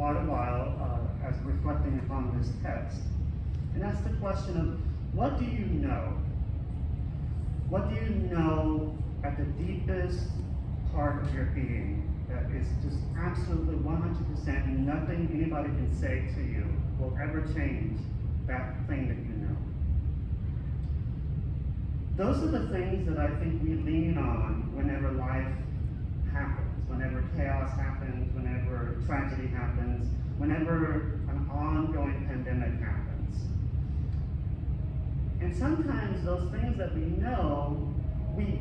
quite a while as reflecting upon this text. And that's the question of, what do you know? What do you know at the deepest part of your being that is just absolutely 100% nothing anybody can say to you will ever change that thing that you know? Those are the things that I think we lean on whenever life happens, whenever chaos happens, whenever tragedy happens, whenever an ongoing pandemic happens. And sometimes those things that we know, we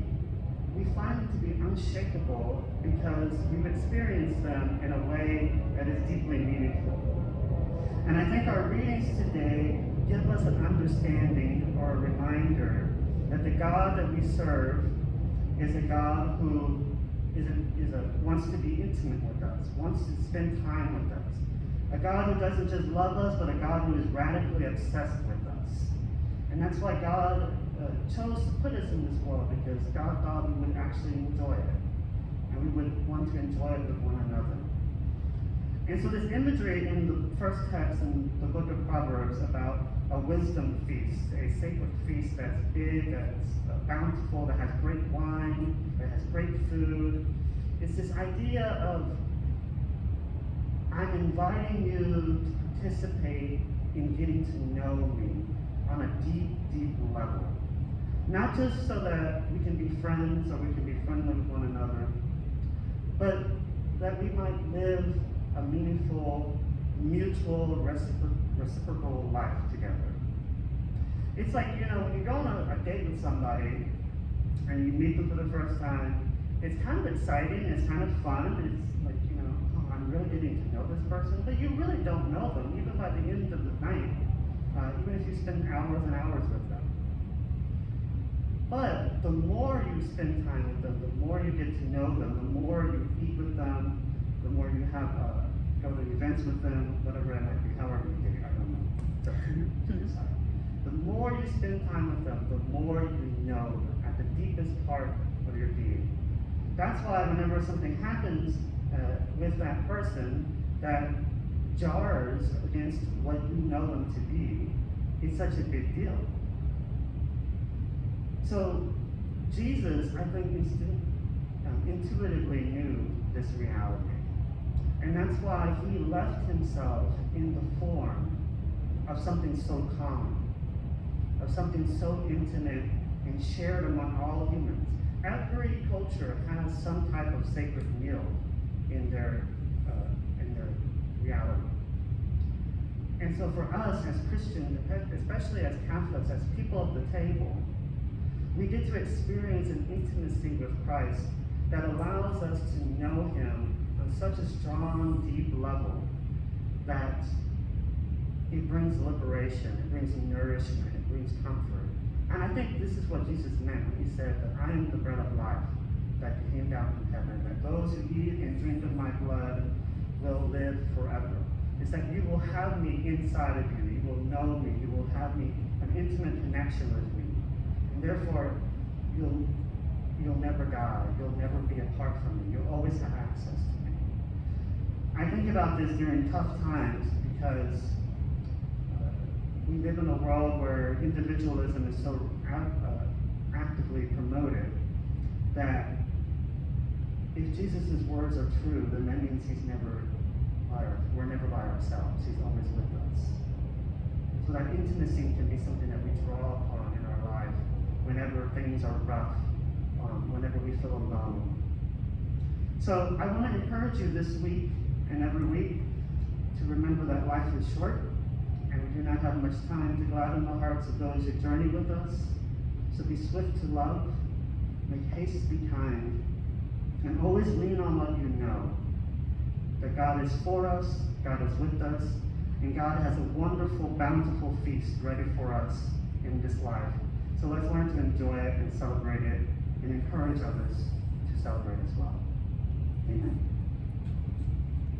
find it to be unshakable because we've experienced them in a way that is deeply meaningful. And I think our readings today give us an understanding or a reminder that the God that we serve is a God who wants to be intimate with us, wants to spend time with us. A God who doesn't just love us, but a God who is radically obsessed with us. And that's why God chose to put us in this world, because God thought we would actually enjoy it. And we would want to enjoy it with one another. And so this imagery in the first text in the book of Proverbs about a wisdom feast, a sacred feast that's big, that's bountiful, that has great wine, that has great food. It's this idea of, I'm inviting you to participate in getting to know me on a deep, deep level. Not just so that we can be friends or we can be friendly with one another, but that we might live a meaningful, mutual, reciprocal life together. It's like, when you go on a date with somebody and you meet them for the first time, it's kind of exciting, it's kind of fun, it's like, oh, I'm really getting to know this person, but you really don't know them, even by the end of the night, even if you spend hours and hours with them. But the more you spend time with them, the more you get to know them, the more you eat with them, the more you have go to events with them, whatever it might be, however you date, I don't know. It's up to you to decide. The more you spend time with them, the more you know them at the deepest part of your being. That's why whenever something happens with that person that jars against what you know them to be, it's such a big deal. So Jesus, I think, intuitively knew this reality. And that's why he left himself in the form of something so common, of something so intimate and shared among all humans. Every culture has some type of sacred meal in their reality. And so for us as Christians, especially as Catholics, as people of the table, we get to experience an intimacy with Christ that allows us to know him on such a strong, deep level that it brings liberation, it brings nourishment, it brings comfort. And I think this is what Jesus meant when he said that I am the bread of life that came down from heaven, that those who eat and drink of my blood will live forever. It's that you will have me inside of you, you will know me, you will have me, an intimate connection with me. And therefore, you'll never die, you'll never be apart from me, you'll always have access to me. I think about this during tough times because we live in a world where individualism is so actively promoted that if Jesus' words are true, then that means we're never by ourselves. He's always with us. So that intimacy can be something that we draw upon in our life whenever things are rough, whenever we feel alone. So I want to encourage you this week and every week to remember that life is short and we do not have much time to gladden the hearts of those who journey with us. So be swift to love, make haste to be kind, and always lean on what you know. That God is for us, God is with us, and God has a wonderful, bountiful feast ready for us in this life. So let's learn to enjoy it and celebrate it and encourage others to celebrate as well. Amen.